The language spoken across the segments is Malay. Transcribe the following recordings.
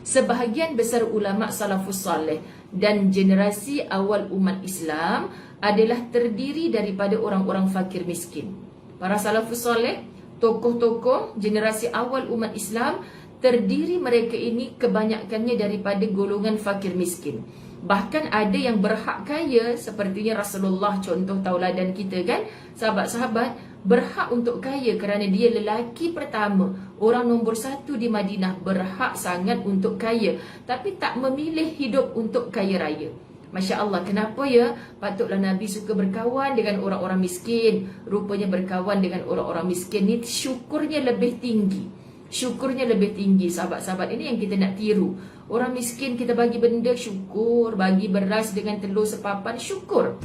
Sebahagian besar ulama salafus saleh dan generasi awal umat Islam adalah terdiri daripada orang-orang fakir miskin. Para salafus saleh, tokoh-tokoh generasi awal umat Islam, terdiri mereka ini kebanyakannya daripada golongan fakir miskin. Bahkan ada yang berhak kaya, sepertinya Rasulullah, contoh tauladan kita kan, sahabat-sahabat berhak untuk kaya kerana dia lelaki pertama, orang nombor satu di Madinah, berhak sangat untuk kaya, tapi tak memilih hidup untuk kaya raya. Masya Allah, kenapa ya? Patutlah Nabi suka berkawan dengan orang-orang miskin. Rupanya berkawan dengan orang-orang miskin ni syukurnya lebih tinggi. Syukurnya lebih tinggi, sahabat-sahabat. Ini yang kita nak tiru. Orang miskin kita bagi benda, syukur. Bagi beras dengan telur sepapan, syukur.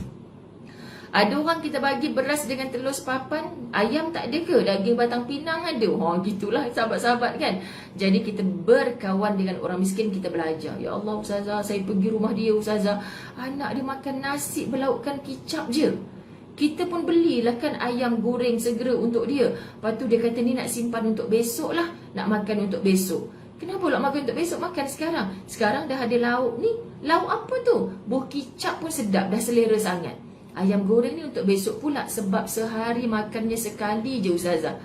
Ada orang kita bagi beras dengan telur sepapan, ayam tak ada ke? Daging batang pinang ada. Gitulah sahabat-sahabat kan. Jadi kita berkawan dengan orang miskin, kita belajar. Ya Allah Ustazah, saya pergi rumah dia Ustazah, anak dia makan nasi berlaukkan kicap je. Kita pun belilah kan ayam goreng segera untuk dia. Lepas tu dia kata ni nak simpan untuk besok lah, nak makan untuk besok. Kenapa nak makan untuk besok? Makan sekarang. Sekarang dah ada lauk ni. Lauk apa tu? Buah kicap pun sedap, dah selera sangat. Ayam goreng ni untuk besok pula, sebab sehari makannya sekali je Ustazah.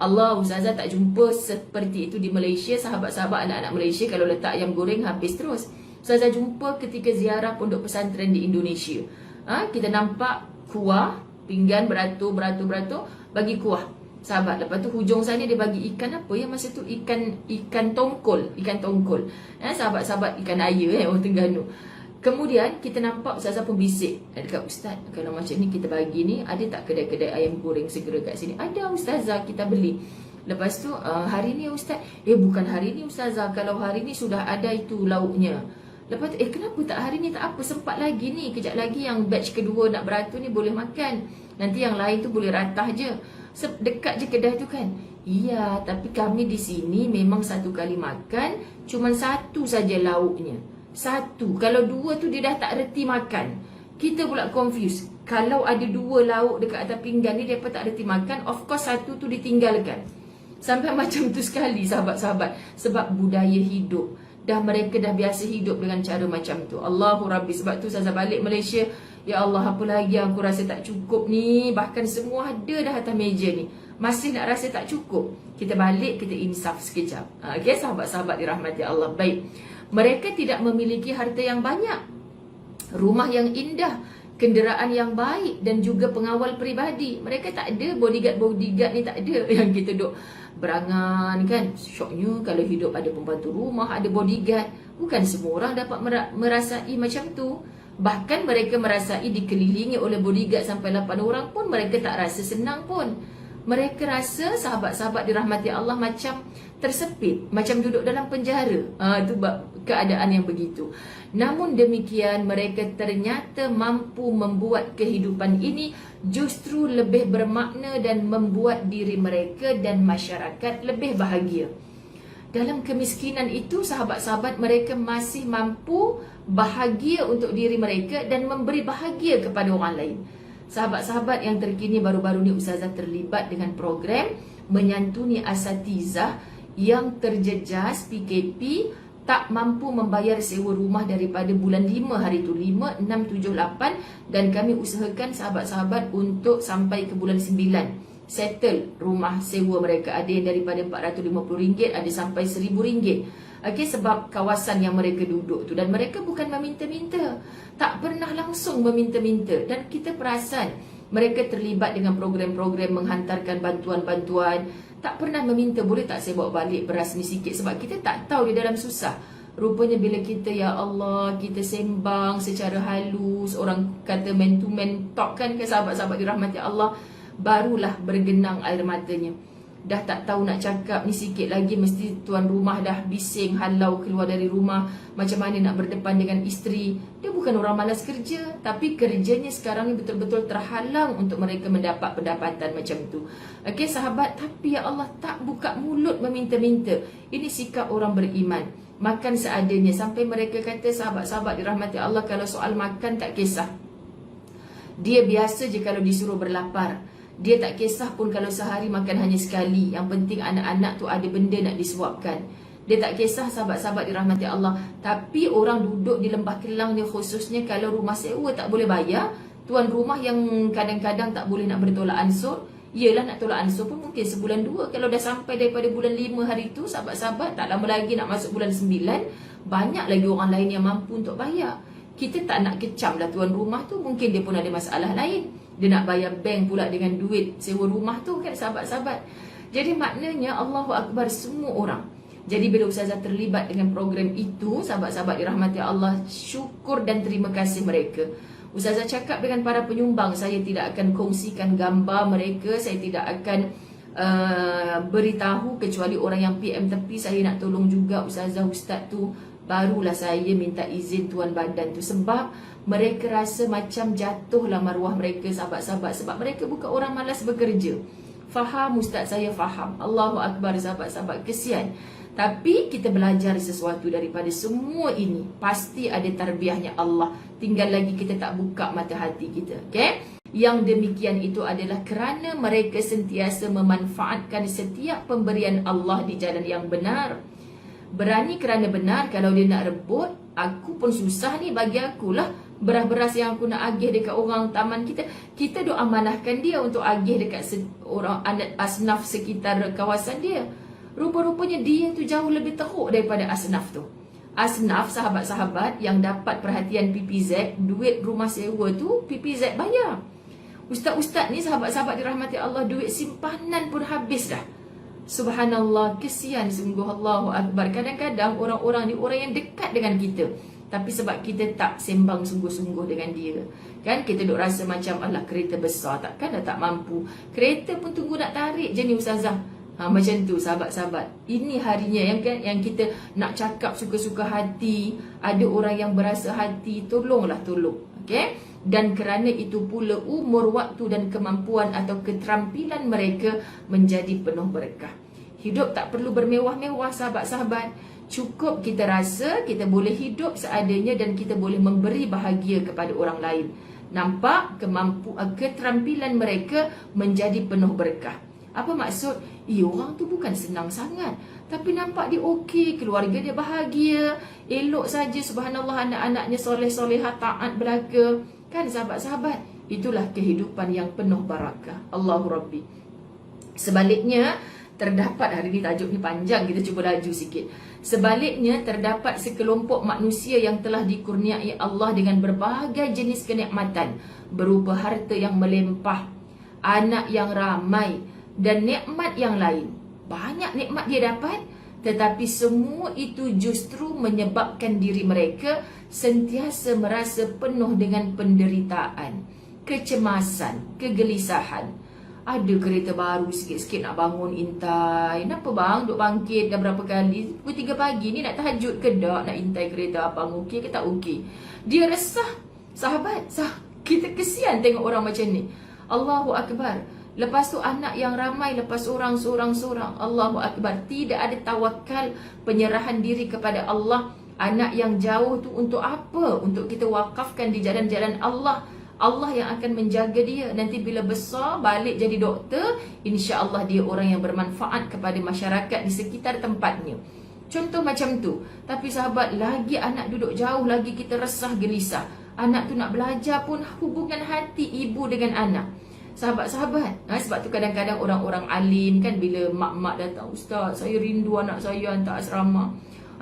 Allah, Ustazah tak jumpa seperti itu di Malaysia. Sahabat-sahabat anak-anak Malaysia kalau letak ayam goreng habis terus. Ustazah jumpa ketika ziarah pondok pesantren di Indonesia. Kita nampak kuah, pinggan beratur, bagi kuah. Sahabat, lepas tu hujung sana dia bagi ikan apa ya masa tu? Ikan tongkol. Sahabat-sahabat, ikan air orang Terengganu. Kemudian kita nampak Ustazah pun bisik dekat Ustaz, kalau macam ni kita bagi ni, ada tak kedai-kedai ayam goreng segera kat sini? Ada Ustazah, kita beli. Lepas tu hari ni Ustaz, bukan hari ni Ustazah, kalau hari ni sudah ada itu lauknya. Lepas tu kenapa tak hari ni? Tak apa, sempat lagi ni, kejap lagi yang batch kedua nak beratur ni boleh makan. Nanti yang lain tu boleh ratah je. Dekat je kedai tu kan. Iya, tapi kami di sini memang satu kali makan cuma satu saja lauknya. Satu. Kalau dua tu dia dah tak reti makan. Kita pula confuse. Kalau ada dua lauk dekat atas pinggan ni, dia pun tak reti makan, of course satu tu ditinggalkan. Sampai macam tu sekali sahabat-sahabat. Sebab budaya hidup. Mereka dah biasa hidup dengan cara macam tu. Allahu Rabbi. Sebab tu Ustazah balik Malaysia, ya Allah, apa lagi yang aku rasa tak cukup ni? Bahkan semua ada dah atas meja ni, masih nak rasa tak cukup. Kita balik, kita insaf sekejap. Okay, sahabat-sahabat dirahmati Allah. Baik, mereka tidak memiliki harta yang banyak, rumah yang indah, kenderaan yang baik dan juga pengawal peribadi. Mereka tak ada bodyguard ni, tak ada. Yang kita duk berangan kan. Syoknya kalau hidup ada pembantu rumah, ada bodyguard. Bukan semua orang dapat merasai macam tu. Bahkan mereka merasai dikelilingi oleh bodyguard sampai 8 orang pun mereka tak rasa senang pun. Mereka rasa, sahabat-sahabat dirahmati Allah, macam tersepit, macam duduk dalam penjara. Itu keadaan yang begitu. Namun demikian, mereka ternyata mampu membuat kehidupan ini justru lebih bermakna dan membuat diri mereka dan masyarakat lebih bahagia. Dalam kemiskinan itu, sahabat-sahabat, mereka masih mampu bahagia untuk diri mereka dan memberi bahagia kepada orang lain. Sahabat-sahabat yang terkini, baru-baru ni Ustazah terlibat dengan program menyantuni asatizah yang terjejas PKP, tak mampu membayar sewa rumah daripada bulan 5 hari tu, 5, 6, 7, 8. Dan kami usahakan sahabat-sahabat untuk sampai ke bulan 9 settle rumah sewa mereka. Ada yang daripada RM450, ada sampai RM1,000. Okay, sebab kawasan yang mereka duduk tu. Dan mereka bukan meminta-minta, tak pernah langsung meminta-minta. Dan kita perasan mereka terlibat dengan program-program menghantarkan bantuan-bantuan. Tak pernah meminta, boleh tak saya bawa balik beras ni sikit? Sebab kita tak tahu dia dalam susah. Rupanya bila kita, ya Allah, kita sembang secara halus, orang kata man to man talk kan, ke sahabat-sahabat dirahmati Allah, barulah bergenang air matanya. Dah tak tahu nak cakap, ni sikit lagi mesti tuan rumah dah bising halau keluar dari rumah. Macam mana nak berdepan dengan isteri. Dia bukan orang malas kerja, tapi kerjanya sekarang ni betul-betul terhalang untuk mereka mendapat pendapatan macam tu. Okey sahabat, tapi ya Allah, tak buka mulut meminta-minta. Ini sikap orang beriman. Makan seadanya. Sampai mereka kata, sahabat-sahabat dirahmati Allah, kalau soal makan tak kisah. Dia biasa je kalau disuruh berlapar. Dia tak kisah pun kalau sehari makan hanya sekali. Yang penting anak-anak tu ada benda nak disuapkan. Dia tak kisah sahabat-sahabat dirahmati Allah. Tapi orang duduk di Lembah Kelang ni khususnya, kalau rumah sewa tak boleh bayar, tuan rumah yang kadang-kadang tak boleh nak bertolak ansur, yelah nak tolak ansur pun mungkin sebulan 2. Kalau dah sampai daripada bulan 5 hari tu, sahabat-sahabat, tak lama lagi nak masuk bulan 9, banyak lagi orang lain yang mampu untuk bayar. Kita tak nak kecam lah tuan rumah tu, mungkin dia pun ada masalah lain. Dia nak bayar bank pula dengan duit sewa rumah tu kan sahabat-sahabat. Jadi maknanya Allahu Akbar semua orang. Jadi bila Ustazah terlibat dengan program itu, sahabat-sahabat dirahmati Allah, syukur dan terima kasih mereka. Ustazah cakap dengan para penyumbang, saya tidak akan kongsikan gambar mereka, saya tidak akan beritahu kecuali orang yang PM tepi saya nak tolong juga Ustazah, Ustaz tu, barulah saya minta izin tuan badan tu. Sebab mereka rasa macam jatuhlah maruah mereka sahabat-sahabat, sebab mereka bukan orang malas bekerja. Faham Ustaz, saya faham. Allahu Akbar sahabat-sahabat, kesian. Tapi kita belajar sesuatu daripada semua ini. Pasti ada tarbiyahnya Allah. Tinggal lagi kita tak buka mata hati kita. Okay? Yang demikian itu adalah kerana mereka sentiasa memanfaatkan setiap pemberian Allah di jalan yang benar. Berani kerana benar. Kalau dia nak rebut, aku pun susah ni, bagi akulah beras-beras yang aku nak agih dekat orang taman kita. Kita duk amanahkan dia untuk agih dekat orang asnaf sekitar kawasan dia. Rupa-rupanya dia tu jauh lebih teruk daripada asnaf tu. Asnaf, sahabat-sahabat, yang dapat perhatian PPZ, duit rumah sewa tu PPZ bayar. Ustaz-ustaz ni, sahabat-sahabat dirahmati Allah, duit simpanan pun habis dah. Subhanallah, kesian sungguh. Allahu Akbar. Kadang-kadang orang-orang ni orang yang dekat dengan kita, tapi sebab kita tak sembang sungguh-sungguh dengan dia, kan, kita duk rasa macam alah kereta besar, takkan dah tak mampu. Kereta pun tunggu nak tarik je ni Ustazah. Macam tu sahabat-sahabat. Ini harinya yang kita nak cakap suka-suka hati. Ada orang yang berasa hati, tolonglah tolong. Okay? Dan kerana itu pula umur, waktu dan kemampuan atau keterampilan mereka menjadi penuh berkah. Hidup tak perlu bermewah-mewah sahabat-sahabat. Cukup kita rasa kita boleh hidup seadanya dan kita boleh memberi bahagia kepada orang lain. Nampak keterampilan mereka menjadi penuh berkah. Apa maksud? Orang tu bukan senang sangat, tapi nampak dia okey, keluarga dia bahagia, elok saja, subhanallah, anak-anaknya soleh-solehah, taat belaka. Kan sahabat-sahabat, itulah kehidupan yang penuh barakah. Allahu Rabbi. Sebaliknya, terdapat, hari ni tajuk ni panjang, kita cuba laju sikit. Sebaliknya, terdapat sekelompok manusia yang telah dikurniai Allah dengan berbagai jenis kenikmatan, berupa harta yang melimpah, anak yang ramai, dan nikmat yang lain. Banyak nikmat dia dapat, tetapi semua itu justru menyebabkan diri mereka sentiasa merasa penuh dengan penderitaan, kecemasan, kegelisahan. Ada kereta baru sikit-sikit nak bangun intai. Kenapa bang? Duk bangkit dah berapa kali? Pukul 3 pagi ni nak tahajud ke tak? Nak intai kereta abang okey ke tak okey? Dia resah. Sahabat, kita kesian tengok orang macam ni. Allahu Akbar. Lepas tu anak yang ramai, lepas seorang. Allahu Akbar. Tidak ada tawakal, penyerahan diri kepada Allah. Anak yang jauh tu untuk apa? Untuk kita wakafkan di jalan-jalan Allah. Allah yang akan menjaga dia. Nanti bila besar, balik jadi doktor, insya-Allah dia orang yang bermanfaat kepada masyarakat di sekitar tempatnya. Contoh macam tu. Tapi sahabat, lagi anak duduk jauh, lagi kita resah gelisah. Anak tu nak belajar pun, hubungan hati ibu dengan anak. Sahabat-sahabat, sebab tu kadang-kadang orang-orang alim kan, bila mak-mak datang, Ustaz, saya rindu anak saya hantar asrama.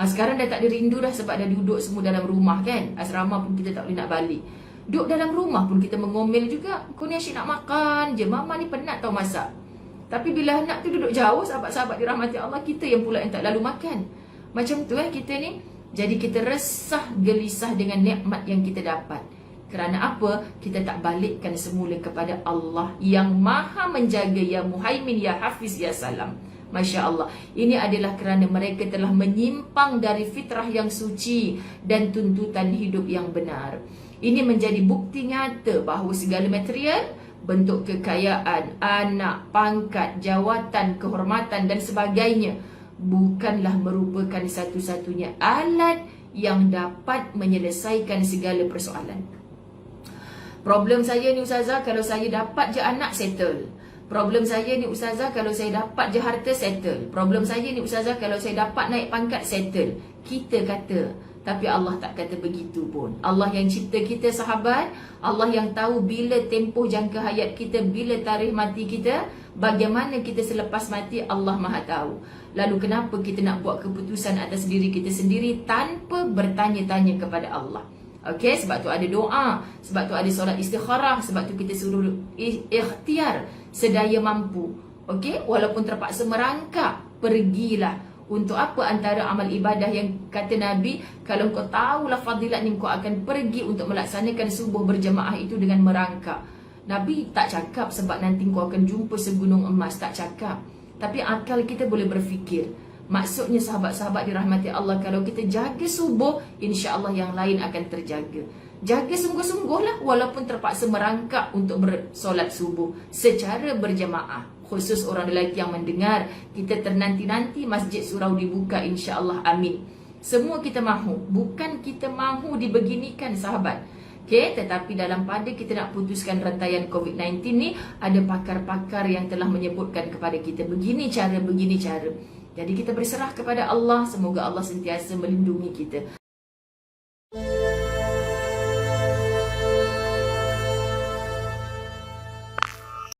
Sekarang dah tak ada rindu dah, sebab dah duduk semua dalam rumah kan. Asrama pun kita tak boleh nak balik. Duduk dalam rumah pun kita mengomel juga. Kau ni asyik nak makan je, mama ni penat tau masak. Tapi bila anak tu duduk jauh, sahabat-sahabat dirahmati Allah, kita yang pula yang tak lalu makan. Macam tu kita ni. Jadi kita resah, gelisah dengan nikmat yang kita dapat. Kerana apa? Kita tak balikkan semula kepada Allah yang maha menjaga, ya Muhaimin, ya Hafiz, ya Salam. Masya Allah. Ini adalah kerana mereka telah menyimpang dari fitrah yang suci dan tuntutan hidup yang benar. Ini menjadi bukti nyata bahawa segala material, bentuk kekayaan, anak, pangkat, jawatan, kehormatan dan sebagainya bukanlah merupakan satu-satunya alat yang dapat menyelesaikan segala persoalan. Problem saya ni Ustazah, kalau saya dapat je anak, settle. Problem saya ni ustazah, kalau saya dapat je harta, settle. Problem saya ni ustazah, kalau saya dapat naik pangkat, settle. Kita kata, tapi Allah tak kata begitu pun. Allah yang cipta kita sahabat, Allah yang tahu bila tempoh jangka hayat kita, bila tarikh mati kita, bagaimana kita selepas mati, Allah Maha tahu. Lalu kenapa kita nak buat keputusan atas diri kita sendiri tanpa bertanya-tanya kepada Allah? Okey, sebab tu ada doa, sebab tu ada solat istikharah, sebab tu kita suruh ikhtiar sedaya mampu. Okey, walaupun terpaksa merangkak, pergilah. Untuk apa? Antara amal ibadah yang kata Nabi, kalau kau tahulah fadilat ni, kau akan pergi untuk melaksanakan subuh berjemaah itu dengan merangkak. Nabi tak cakap sebab nanti kau akan jumpa segunung emas, tak cakap. Tapi akal kita boleh berfikir. Maksudnya sahabat-sahabat dirahmati Allah, kalau kita jaga subuh, insya-Allah yang lain akan terjaga. Jaga sungguh-sungguhlah walaupun terpaksa merangkak untuk bersolat subuh secara berjemaah. Khusus orang lelaki yang mendengar, kita ternanti-nanti masjid surau dibuka, insya-Allah, amin. Semua kita mahu, bukan kita mahu dibeginikan sahabat. Okay, tetapi dalam pada kita nak putuskan rantaian COVID-19 ni, ada pakar-pakar yang telah menyebutkan kepada kita begini cara, begini cara. Jadi kita berserah kepada Allah, semoga Allah sentiasa melindungi kita.